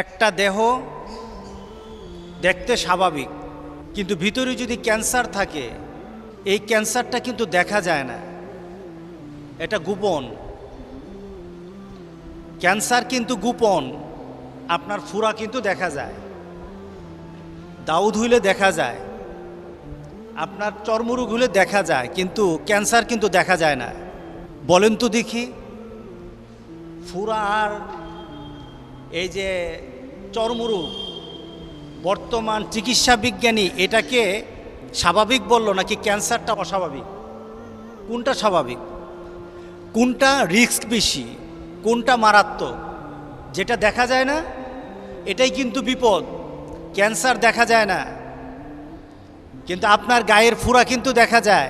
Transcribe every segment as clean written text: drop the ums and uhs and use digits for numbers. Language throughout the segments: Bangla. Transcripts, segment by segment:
একটা দেহ দেখতে স্বাভাবিক, কিন্তু ভিতরে যদি ক্যান্সার থাকে, এই ক্যান্সারটা কিন্তু দেখা যায় না, এটা গোপন। ক্যান্সার কিন্তু গোপন। আপনার ফুরা কিন্তু দেখা যায়, দাউদ হইলে দেখা যায়, আপনার চর্মরোগ হলে দেখা যায়, কিন্তু ক্যান্সার কিন্তু দেখা যায় না। বলেন তো দেখি, ফুরা আর এই যে চর্মরোগ, বর্তমান চিকিৎসা বিজ্ঞানী এটাকে স্বাভাবিক বলল নাকি ক্যান্সারটা অস্বাভাবিক? কোনটা স্বাভাবিক, কোনটা রিস্ক বেশি, কোনটা মারাত্মক? যেটা দেখা যায় না এটাই কিন্তু বিপদ। ক্যান্সার দেখা যায় না, কিন্তু আপনার গায়ের ফুরা কিন্তু দেখা যায়।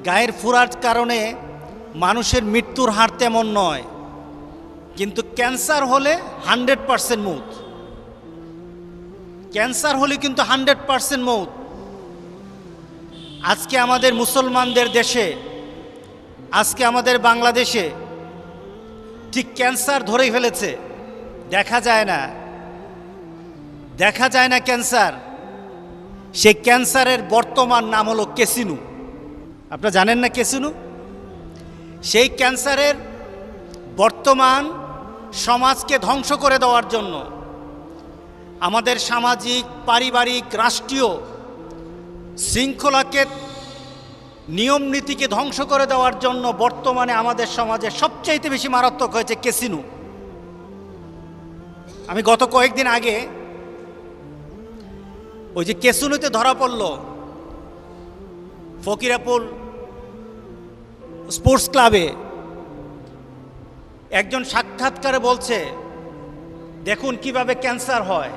গায়ের ফুরার কারণে মানুষের মৃত্যুর হার তেমন নয়, কিন্তু ক্যান্সার হলে 100% মৌত। ক্যান্সার হলে কিন্তু 100% মৌত। আজকে আমাদের মুসলমানদের দেশে, আজকে আমাদের বাংলাদেশে ঠিক ক্যান্সার ধরেই ফেলেছে। দেখা যায় না, দেখা যায় না ক্যান্সার। সেই ক্যান্সারের বর্তমান নাম হলো কেসিনু। আপনারা জানেন না কেসিনু? সেই ক্যান্সারের বর্তমান সমাজকে ধ্বংস করে দেওয়ার জন্য, আমাদের সামাজিক, পারিবারিক, রাষ্ট্রীয় শৃঙ্খলাকে, নিয়ম নীতিকে ধ্বংস করে দেওয়ার জন্য বর্তমানে আমাদের সমাজে সবচাইতে বেশি মারাত্মক হয়েছে কেসিনু। আমি গত কয়েকদিন আগে ওই যে কেসিনোতে ধরা পড়ল ফকিরাপুর স্পোর্টস ক্লাবে, একজন সাক্ষাৎকারে বলছে, দেখুন কিভাবে ক্যান্সার হয়।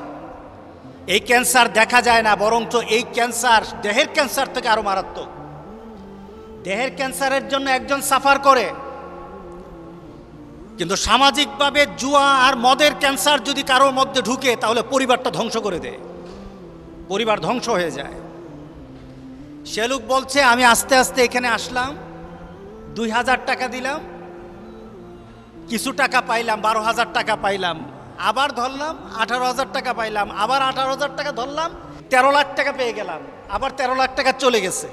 এই ক্যান্সার দেখা যায় না, বরঞ্চ এই ক্যান্সার দেহের ক্যান্সার থেকে আরো মারাত্মক। দেহের ক্যান্সারের জন্য একজন সাফার করে, কিন্তু সামাজিকভাবে জুয়া আর মদের ক্যান্সার যদি কারোর মধ্যে ঢুকে তাহলে পরিবারটা ধ্বংস করে দেয়, পরিবার ধ্বংস হয়ে যায়। সে লোক বলছে, আমি আস্তে আস্তে এখানে আসলাম, 2000 টাকা দিলাম, কিছু টাকা পাইলাম, 12,000 টাকা পাইলাম, আবার ধরলাম 18,000 টাকা পাইলাম, আবার 18,000 টাকা ধরলাম, 13 লাখ টাকা পেয়ে গেলাম, আবার 13 লাখ টাকা চলে গেছে।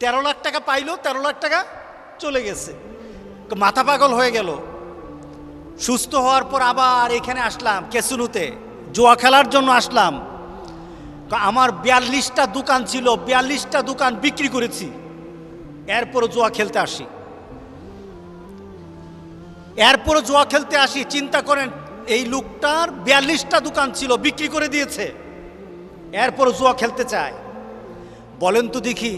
13 লাখ টাকা পাইলো, 13 লাখ টাকা চলে গেছে। মাথা পাগল হয়ে গেল। সুস্থ হওয়ার পর আবার এখানে আসলাম কেসিনোতে, জুয়া খেলার জন্য আসলাম। আমার 42টা দোকান ছিল, 42টা দোকান বিক্রি করেছি, এরপর জুয়া খেলতে আসি, এরপরও জুয়া খেলতে আসি। চিন্তা করেন, এই লোকটার 42টা দোকান ছিল, বিক্রি করে দিয়েছে, এরপরও জুয়া খেলতে চায়। বলেন তো দেখি,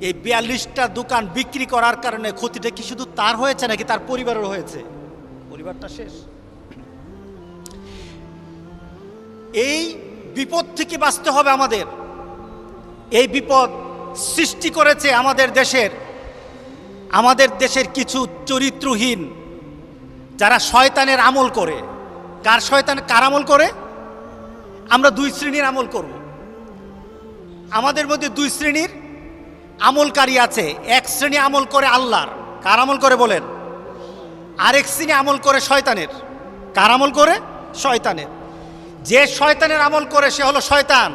এই 42টা দোকান বিক্রি করার কারণে ক্ষতিটা কি শুধু তার হয়েছে নাকি তার পরিবারের হয়েছে? পরিবারটা শেষ। এই বিপদ থেকে বাঁচতে হবে আমাদের। এই বিপদ সৃষ্টি করেছে আমাদের দেশের কিছু চরিত্রহীন, যারা শয়তানের আমল করে। কার আমল করে? আমরা দুই শ্রেণীর আমল করব। আমাদের মধ্যে দুই শ্রেণীর আমলকারী আছে। এক শ্রেণী আমল করে আল্লাহর। কার আমল করে বলেন? আরেক শ্রেণী আমল করে শয়তানের। কার আমল করে? শয়তানের। যে শয়তানের আমল করে সে হলো শয়তান,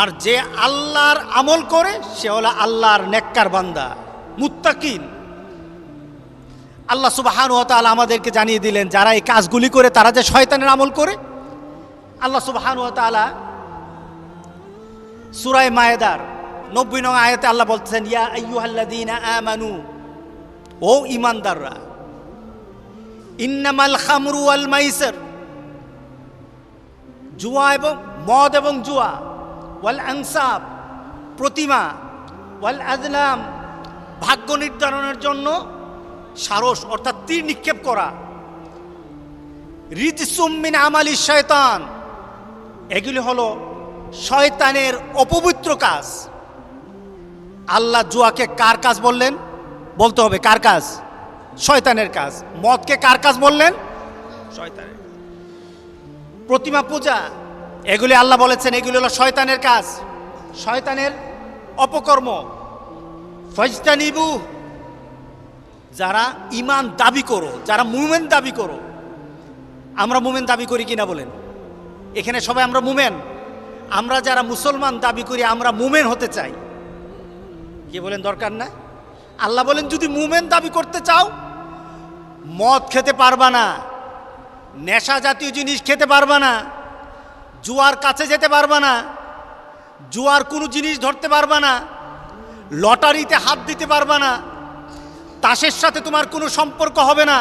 আর যে আল্লাহর আমল করে সে হলো আল্লাহর নেককার বান্দা, মুত্তাকিন। আল্লাহ সুবহানাহু ওয়া তাআলা আমাদেরকে জানিয়ে দিলেন, যারা এই কাজগুলি করে তারা যে শয়তানের আমল করে। আল্লাহ সুবহানাহু ওয়া তাআলা সূরা মায়েদার 90 নং আয়াতে আল্লাহ বলতেছেন, ইয়া আইয়ুহাল্লাযীনা আমানু, ও ঈমানদাররা, ইন্নামাল খামরু ওয়াল মাইসির, জুয়া এবং মদ এবং জুয়া, ওয়াল আনসাব, প্রতিমা, ওয়াল আজলাম, ভাগ্য নির্ধারণের জন্য সারস অর্থাৎ তীর নিক্ষেপ করা, রিজসুম মিন আমালিশ শয়তান, এগুলি হলো শয়তানের অপবিত্র কাজ। আল্লাহ জুয়াকে কার কাজ বললেন? বলতে হবে কার কাজ? শয়তানের কাজ। মদকে কার কাজ বললেন? শয়তানের। প্রতিমা পূজা, এগুলি আল্লাহ বলেছেন এগুলি হলো শয়তানের কাজ, শয়তানের অপকর্ম। ফাজতানিবু, যারা ঈমান দাবি করো, যারা মুমিন দাবি করো, আমরা মুমেন দাবি করি কিনা বলেন? এখানে সবাই আমরা মুমেন? আমরা যারা মুসলমান দাবি করি আমরা মুমেন হতে চাই, কি বলেন? দরকার না? আল্লাহ বলেন যদি মুমেন দাবি করতে চাও মদ খেতে পারবা না, নেশা জাতীয় জিনিস খেতে পারবা না, জুয়ার কাছে যেতে পারবা না, জুয়ার কোনো জিনিস ধরতে পারবা না, লটারিতে হাত দিতে পারবা না, তাসের সাথে তোমার কোনো সম্পর্ক হবে না,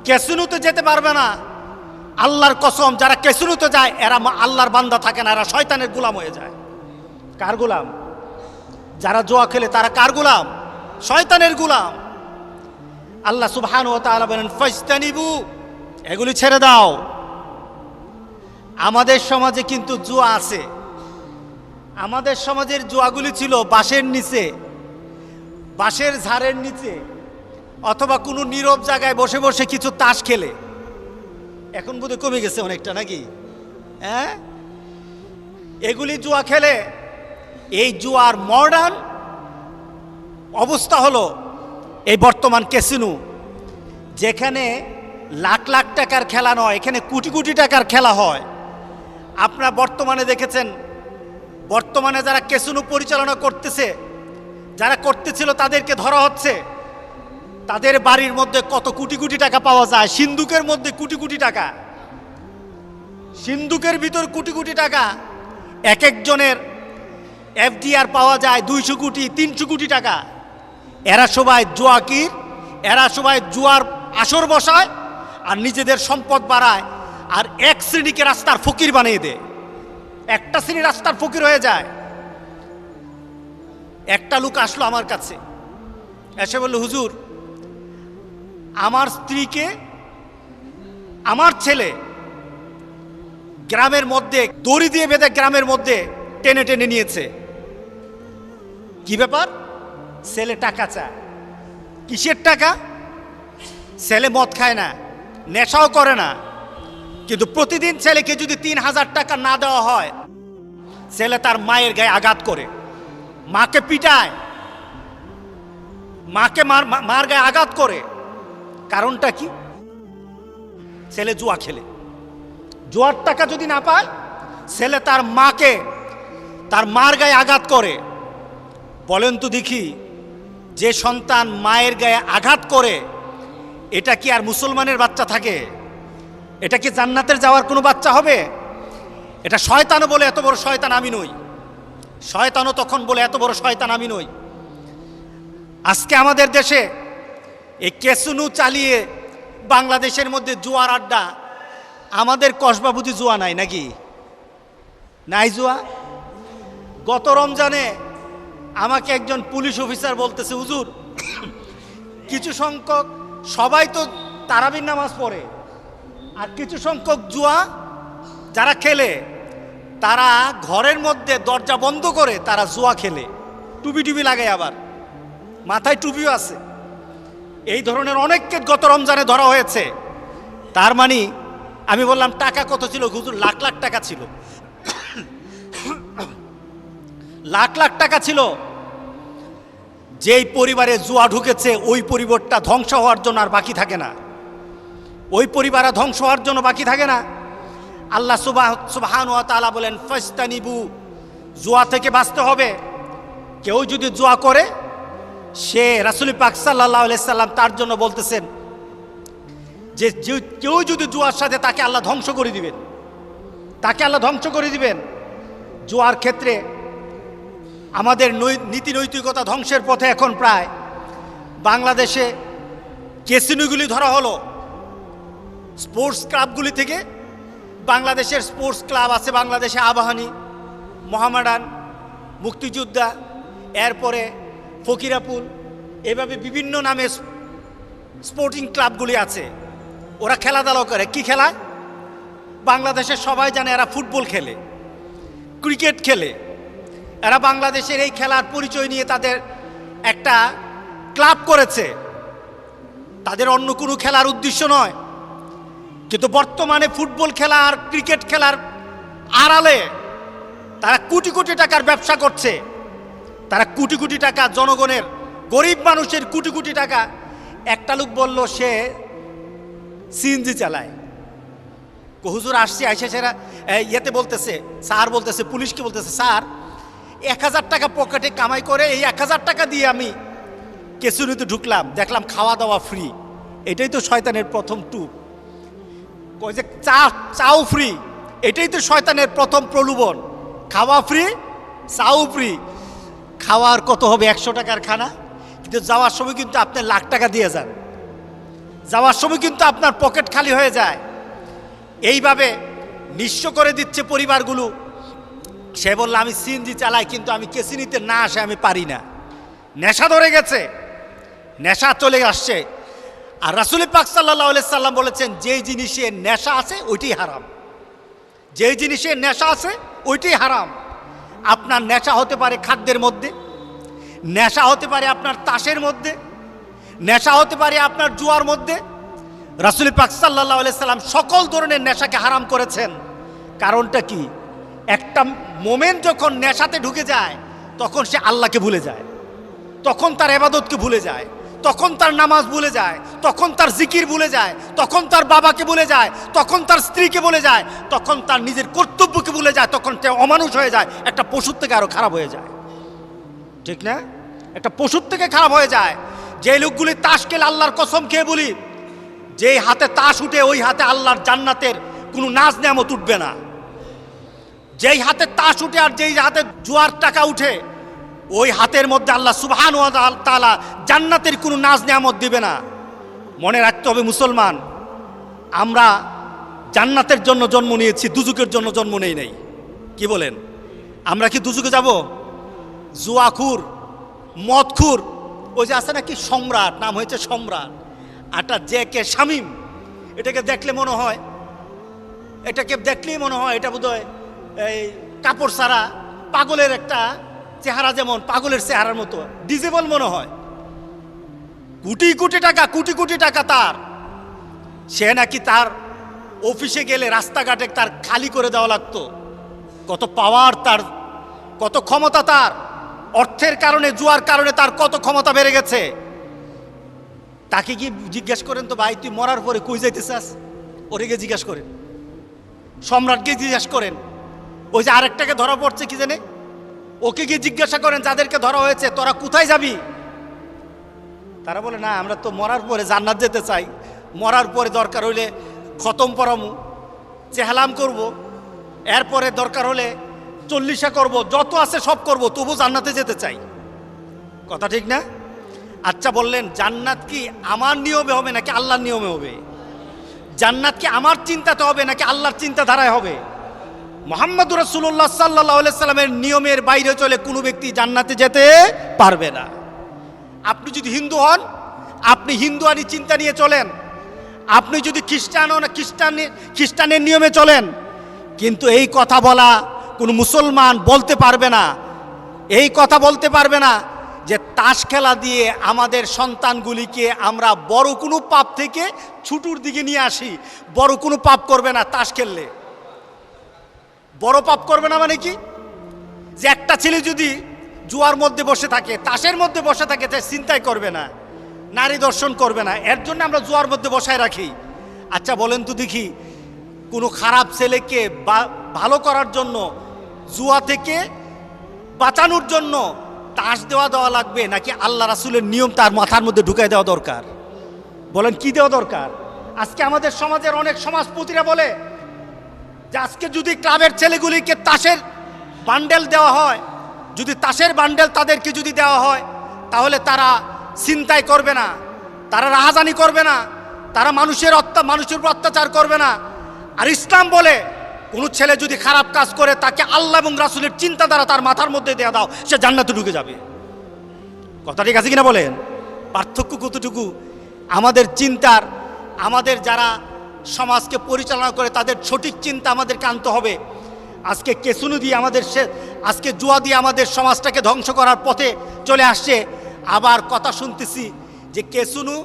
ক্যাসিনোতে যেতে পারবে না। আল্লাহর কসম, যারা ক্যাসিনোতে যায় এরা আল্লাহর বান্দা থাকে না, এরা শয়তানের গোলাম হয়ে যায়। কার গোলাম? যারা জুয়া খেলে তারা কার গোলাম? শয়তানের গোলাম। আল্লাহ সুবহানাহু ওয়া তাআলা বলেন ফাজতানিবু, এগুলি ছেড়ে দাও। আমাদের সমাজে কিন্তু জুয়া আছে। আমাদের সমাজের জুয়াগুলি ছিল বাঁশের নিচে, বাঁশের ঝাড়ের নিচে, অথবা কোনো নীরব জায়গায় বসে বসে কিছু তাস খেলে। এখন বোধহয় কমে গেছে অনেকটা, নাকি? হ্যাঁ, এগুলি জুয়া খেলে। এই জুয়ার মডার্ন অবস্থা হলো এই বর্তমান ক্যাসিনো, যেখানে লাখ লাখ টাকার খেলা নয়, এখানে কোটি কোটি টাকার খেলা হয়। আপনারা বর্তমানে দেখেছেন, বর্তমানে যারা ক্যাসিনো পরিচালনা করতেছে, যারা করতেছিল তাদেরকে ধরা হচ্ছে। তাদের বাড়ির মধ্যে কত কোটি কোটি টাকা পাওয়া যায়, সিন্দুকের মধ্যে কোটি কোটি টাকা, সিন্দুকের ভিতর কোটি কোটি টাকা। এক একজনের এফডিআর পাওয়া যায় 200 কোটি 300 কোটি টাকা। এরা সবাই জুয়াকির, এরা সবাই জুয়ার আসর বসায় আর নিজেদের সম্পদ বাড়ায়, আর এক শ্রেণীকে রাস্তার ফকির বানিয়ে দেয়। একটা শ্রেণী রাস্তার ফকির হয়ে যায়। একটা লোক আসলো আমার কাছে, এসে বলল, হুজুর আমার স্ত্রীকে আমার ছেলে গ্রামের মধ্যে দড়ি দিয়ে বেঁধে গ্রামের মধ্যে টেনে টেনে নিয়েছে। কি ব্যাপার? ছেলে টাকা চায়। কিসের টাকা? ছেলে মদ খায় না, নেশাও করে না, কিন্তু প্রতিদিন ছেলেকে যদি 3000 টাকা না দেওয়া হয়, ছেলে তার মায়ের গায়ে আঘাত করে, মাকে পিটায়, মাকে মার গায়ে আঘাত করে। কারণটা কি? ছেলে জুয়া খেলে। জুয়ার টাকা যদি না পায়, ছেলে তার মাকে, তার মার গায়ে আঘাত করে। বলেন তো দেখি, যে সন্তান মায়ের গায়ে আঘাত করে, এটা কি আর মুসলমানের বাচ্চা থাকে? এটা কি জান্নাতের যাওয়ার কোনো বাচ্চা হবে? এটা শয়তানও বলে এত বড় শয়তান আমি নই, শয়তানও তখন বলে এত বড় শয়তান আমি নই। আজকে আমাদের দেশে এই ক্যাসিনো চালিয়ে বাংলাদেশের মধ্যে জুয়ার আড্ডা। আমাদের কসবা বুঝি জুয়া নাই নাকি? নাই জুয়া? গত রমজানে আমাকে একজন পুলিশ অফিসার বলতেছে, হুজুর কিছু সংখ্যক, সবাই তো তারাবির নামাজ পড়ে, আর কিছু সংখ্যক জুয়া যারা খেলে তারা ঘরের মধ্যে দরজা বন্ধ করে তারা জুয়া খেলে, টুপি টুপি লাগে, আবার মাথায় টুপিও আছে। এই ধরনের অনেককে গত রমজানে ধরা হয়েছে। তার মানে আমি বললাম টাকা কত ছিল? হুজুর লাখ লাখ টাকা ছিল, লাখ লাখ টাকা ছিল। যেই পরিবারে জুয়া ঢুকেছে ওই পরিবারটা ধ্বংস হওয়ার জন্য আর বাকি থাকে না, ওই পরিবার ধ্বংস হওয়ার জন্য বাকি থাকে না। আল্লাহ সুবহানাহু ওয়া তাআলা বলেন ফাজতানিবু, জুয়া থেকে বাঁচতে হবে। কেউ যদি জুয়া করে, সে রাসূল পাক সাল্লাল্লাহু আলাইহি সাল্লাম তার জন্য বলতেছেন যে কেউ যদি জুয়ার সাথে, তাকে আল্লাহ ধ্বংস করে দিবেন, তাকে আল্লাহ ধ্বংস করে দিবেন। জুয়ার ক্ষেত্রে আমাদের নীতি নৈতিকতা ধ্বংসের পথে এখন প্রায়। বাংলাদেশে ক্যাসিনোগুলি ধরা হলো, স্পোর্টস ক্লাবগুলি থেকে। বাংলাদেশের স্পোর্টস ক্লাব আছে বাংলাদেশে, আবাহনী, মোহামেডান, মুক্তিযোদ্ধা, এরপরে ফকিরাপুল, এভাবে বিভিন্ন নামে স্পোর্টিং ক্লাবগুলি আছে। ওরা খেলাধুলা করে। কি খেলায়? বাংলাদেশের সবাই জানে এরা ফুটবল খেলে, ক্রিকেট খেলে। এরা বাংলাদেশের এই খেলার পরিচয় নিয়ে তাদের একটা ক্লাব করেছে, তাদের অন্য কোনো খেলার উদ্দেশ্য নয়। কিন্তু বর্তমানে ফুটবল খেলা আর ক্রিকেট খেলার আড়ালে তারা কোটি কোটি টাকার ব্যবসা করছে। তারা কোটি কোটি টাকা, জনগণের, গরিব মানুষের কোটি কোটি টাকা। একটা লোক বলল সে সিএনজি চালায়, হুজুর আসছি আইসা সেরা ইয়েতে বলতেছে, স্যার বলতেছে, পুলিশকে বলতেছে, স্যার 1000 টাকা পকেটে কামাই করে এই 1000 টাকা দিয়ে আমি কেসুনিতে ঢুকলাম, দেখলাম খাওয়া দাওয়া ফ্রি। এটাই তো শয়তানের প্রথম টুপ। কই যে চাও ফ্রি, এটাই তো শয়তানের প্রথম প্রলোভন। খাওয়া ফ্রি, চাও ফ্রি। খাওয়ার কত হবে 100 টাকার খানা, কিন্তু যাওয়ার সময় কিন্তু আপনি লাখ টাকা দিয়ে যান, যাওয়ার সময় কিন্তু আপনার পকেট খালি হয়ে যায়। এইভাবে নিঃস্ব করে দিচ্ছে পরিবারগুলো। সে বলল আমি সিএনজি চালাই, কিন্তু আমি কেসিনিতে না আসে আমি পারি না। নেশা ধরে গেছে, নেশা চলে আসছে। আর রাসূল পাক সাল্লাল্লাহু আলাইহি সাল্লাম বলেছেন, যেই জিনিসে নেশা আছে ওইটাই হারাম। যেই জিনিসে নেশা আছে ওইটাই হারাম। আপনার নেশা হতে পারে খাদ্যের মধ্যে, নেশা হতে পারে আপনার তাসের মধ্যে, নেশা হতে পারে আপনার জুয়ার মধ্যে। রাসূল পাক সাল্লাল্লাহু আলাইহি সাল্লাম সকল ধরনের নেশাকে হারাম করেছেন। কারণটা কি? একটা মোমেন যখন নেশাতে ঢুকে যায় তখন সে আল্লাহকে ভুলে যায়, তখন তার ইবাদতকে ভুলে যায়, তখন তার নামাজ ভুলে যায়, তখন তার জিকির ভুলে যায়, তখন তার বাবাকে ভুলে যায়, তখন তার স্ত্রীকে ভুলে যায়, তখন তার নিজের কর্তব্যকে ভুলে যায়, তখন সে অমানুষ হয়ে যায়, একটা পশুর থেকে আরো খারাপ হয়ে যায়। ঠিক না? একটা পশুর থেকে খারাপ হয়ে যায়। যে লোকগুলি তাস খেলে, আল্লাহর কসম খেয়ে বলি, যেই হাতে তাস উঠে ওই হাতে আল্লাহর জান্নাতের কোনো নাজ নেয়ামত উঠবে না। যেই হাতে তাস উঠে আর যেই হাতে জুয়ার টাকা উঠে ওই হাতের মধ্যে আল্লাহ সুবহানাহু ওয়া তাআলা জান্নাতের কোনো নাজ নেয়ামত দিবে না। মনে রাখতে হবে মুসলমান, আমরা জান্নাতের জন্য জন্ম নিয়েছি, দুজুকের জন্য জন্ম নেই নাই। কি বলেন? আমরা কি দুজুকে যাব? জুয়াখুর, মদখুর, ওই যে আছে নাকি সম্রাট, নাম হয়েছে সম্রাট, আটা যে কে শামীম, এটাকে দেখলে মনে হয়, এটাকে দেখলেই মনে হয় এটা বোধহয় এই কাপড় ছাড়া পাগলের একটা চেহারা, যেমন পাগলের চেহারার মতো ডিজেবল মনে হয়। কোটি কোটি টাকা, কোটি কোটি টাকা তার। সে নাকি তার অফিসে গেলে রাস্তাঘাটে তার খালি করে দেওয়া লাগতো। কত পাওয়ার তার, কত ক্ষমতা তার। অর্থের কারণে, জুয়ার কারণে তার কত ক্ষমতা বেড়ে গেছে। তাকে কি জিজ্ঞেস করেন তো, ভাই তুই মরার পরে কই যাইতে চাস? ওরে গিয়ে জিজ্ঞেস করেন, সম্রাটকে জিজ্ঞেস করেন। ওই যে আরেকটাকে ধরা পড়ছে কি জানে, ওকে গিয়ে জিজ্ঞাসা করেন যাদেরকে ধরা হয়েছে, তোরা কোথায় যাবি? তারা বলে না, আমরা তো মরার পরে জান্নাত যেতে চাই, মরার পরে দরকার হইলে খতম পড়ামু, চেহালাম করব, এরপরে দরকার হলে 40 করব, যত আছে সব করব, তবু জান্নাতে যেতে চাই। কথা ঠিক না? আচ্ছা বললেন, জান্নাত কি আমার নিয়মে হবে নাকি আল্লাহর নিয়মে হবে? জান্নাত কি আমার চিন্তাতে হবে নাকি আল্লাহর চিন্তাধারায় হবে? মুহাম্মদুর রাসূলুল্লাহ সাল্লাল্লাহু আলাইহি সাল্লামের নিয়মের বাইরে চলে কোনো ব্যক্তি জান্নাতে যেতে পারবে না। আপনি যদি হিন্দু হন, আপনি হিন্দুয়ানি চিন্তা নিয়ে চলেন। আপনি যদি খ্রিস্টান হন, খ্রিস্টানের নিয়মে চলেন। কিন্তু এই কথা বলা কোনো মুসলমান বলতে পারবে না। এই কথা বলতে পারবে না যে তাস খেলা দিয়ে আমাদের সন্তানগুলিকে আমরা বড় কোনো পাপ থেকে ছোটর দিকে নিয়ে আসি। বড় কোনো পাপ করবে না তাস খেললে। বড় পাপ করবে না মানে কি? যে একটা ছেলে যদি জুয়ার মধ্যে বসে থাকে, তাসের মধ্যে বসে থাকে, সে চিন্তাই করবে না, নারী দর্শন করবে না, এর জন্য আমরা জুয়ার মধ্যে বসায় রাখি। আচ্ছা বলেন তো দেখি, কোনো খারাপ ছেলেকে ভালো করার জন্য, জুয়া থেকে বাঁচানোর জন্য তাস দেওয়া লাগবে নাকি আল্লাহ রাসূলের নিয়ম তার মাথার মধ্যে ঢুকাই দেওয়া দরকার? বলেন কি দেওয়া দরকার? আজকে আমাদের সমাজের অনেক সমাজপতিরা বলে যে আজকে যদি ক্লাবের ছেলেগুলিকে তাসের বান্ডেল দেওয়া হয়, যদি তাসের বান্ডেল তাদেরকে যদি দেওয়া হয়, তাহলে তারা চিন্তাই করবে না, তারা রাহাজানি করবে না, তারা মানুষের উপর অত্যাচার করবে না। আর ইসলাম বলে কোনো ছেলে যদি খারাপ কাজ করে তাকে আল্লাহ এবং রাসূলের চিন্তাধারা তার মাথার মধ্যে দেওয়া দাও, সে জান্নাতে ঢুকে যাবে। কথা ঠিক আছে কিনা বলেন? পার্থক্য কতটুকু আমাদের চিন্তার, আমাদের যারা সমাজকে পরিচালনা করে তাদের সঠিক চিন্তা আমাদেরকে আনতে হবে। আজকে কেসুনু দিয়ে আজকে জুয়া দিয়ে আমাদের সমাজটাকে ধ্বংস করার পথে চলে আসছে। আবার কথা শুনতেছি যে কেসুনু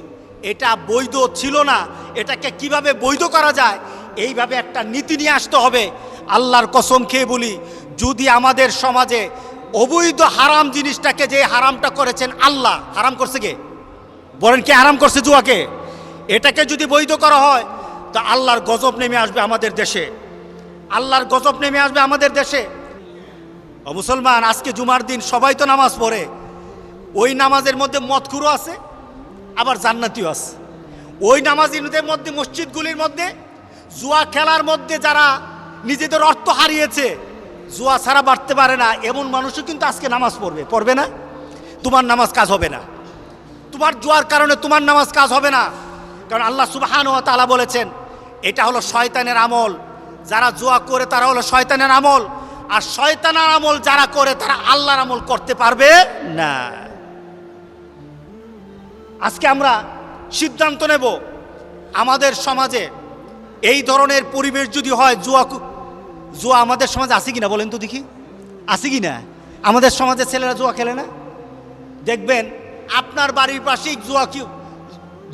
এটা বৈধ ছিল না, এটাকে কিভাবে বৈধ করা যায়, এইভাবে একটা নীতি নিয়ে আসতে হবে। আল্লাহর কসম খেয়ে বলি, যদি আমাদের সমাজে অবৈধ হারাম জিনিসটাকে, যে হারামটা করেছেন আল্লাহ, হারাম করছে কে? বলেন কে হারাম করছে? জুয়াকে। এটাকে যদি বৈধ করা হয় তা আল্লাহর গজব নেমে আসবে আমাদের দেশে, আল্লাহর গজব নেমে আসবে আমাদের দেশে। ও মুসলমান, আজকে জুমার দিন সবাই তো নামাজ পড়ে, ওই নামাজের মধ্যে মদখুরও আছে আবার জান্নাতিও আছে। ওই নামাজিদের মধ্যে, মসজিদগুলির মধ্যে জুয়া খেলার মধ্যে যারা নিজেদের অর্থ হারিয়েছে, জুয়া ছাড়া বাড়তে পারে না, এমন মানুষও কিন্তু আজকে নামাজ পড়বে। পড়বে না? তোমার নামাজ কাজ হবে না, তোমার জুয়ার কারণে তোমার নামাজ কাজ হবে না। কারণ আল্লাহ সুবহানাহু ওয়া তাআলা বলেছেন এটা হলো শয়তানের আমল, যারা জুয়া করে তারা হলো শয়তানের আমল, আর শয়তানের আমল যারা করে তারা আল্লাহর আমল করতে পারবে না। আজকে আমরা সিদ্ধান্ত নেব, আমাদের সমাজে এই ধরনের পরিবেশ যদি হয়, জুয়া আমাদের সমাজে আছে কিনা বলেন তো দেখি, আছে কিনা? আমাদের সমাজে ছেলেরা জুয়া খেলে না? দেখবেন আপনার বাড়ির পাশেই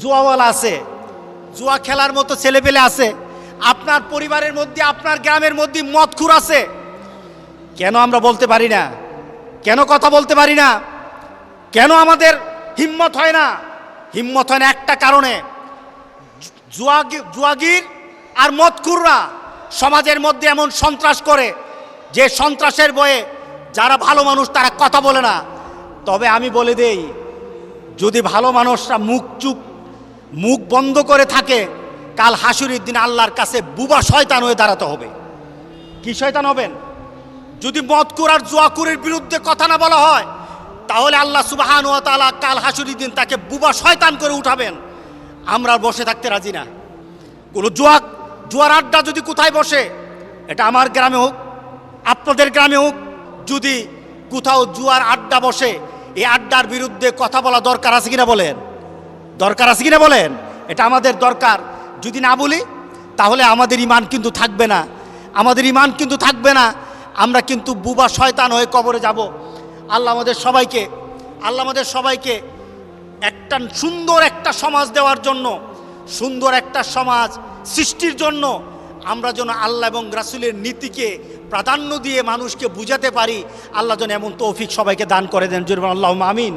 জুয়াওয়ালা আছে, জুয়া খেলার মতো ছেলেপেলে আছে, আপনার পরিবারের মধ্যে, আপনার গ্রামের মধ্যে মদখুর আছে। কেন আমরা বলতে পারি না? কেন কথা বলতে পারি না? কেন আমাদের হিম্মত হয় না? হিম্মত হয় না একটা কারণে, জুয়াগির আর মদখুররা সমাজের মধ্যে এমন সন্ত্রাস করে যে সন্ত্রাসের ভয়ে যারা ভালো মানুষ তারা কথা বলে না। তবে আমি বলে দেই, যদি ভালো মানুষরা মুখ বন্ধ করে থাকে, কাল হাসুরের দিন আল্লাহর কাছে বুবা শয়তান হয়ে দাঁড়াতে হবে। কি শয়তান হবেন? যদি মদখুর আর জুয়াখুরের বিরুদ্ধে কথা না বলা হয়, তাহলে আল্লাহ সুবহানাহু ওয়া তাআলা কাল হাসুরের দিন তাকে বুবা শয়তান করে উঠাবেন। আমরা বসে থাকতে রাজি না। কোনো জুয়ার আড্ডা যদি কোথায় বসে, এটা আমার গ্রামে হোক, আপনাদের গ্রামে হোক, যদি কোথাও জুয়ার আড্ডা বসে, এই আড্ডার বিরুদ্ধে কথা বলা দরকার আছে কিনা বলেন? দরকার আছে কিনা বলেন? এটা আমাদের দরকার। যদি না বলি তাহলে আমাদের ঈমান কিন্তু থাকবে না, আমাদের ঈমান কিন্তু থাকবে না। আমরা কিন্তু বুবা শয়তান হয়ে কবরে যাব। আল্লাহ আমাদের সবাইকে একটা সুন্দর একটা সমাজ দেওয়ার জন্য, সুন্দর একটা সমাজ সৃষ্টির জন্য আমরা যেন আল্লাহ এবং রাসূলের নীতিকে প্রাধান্য দিয়ে মানুষকে বুঝাতে পারি, আল্লাহ যেন এমন তৌফিক সবাইকে দান করে দেন। জোরে বলুন আল্লাহুম্মা আমিন।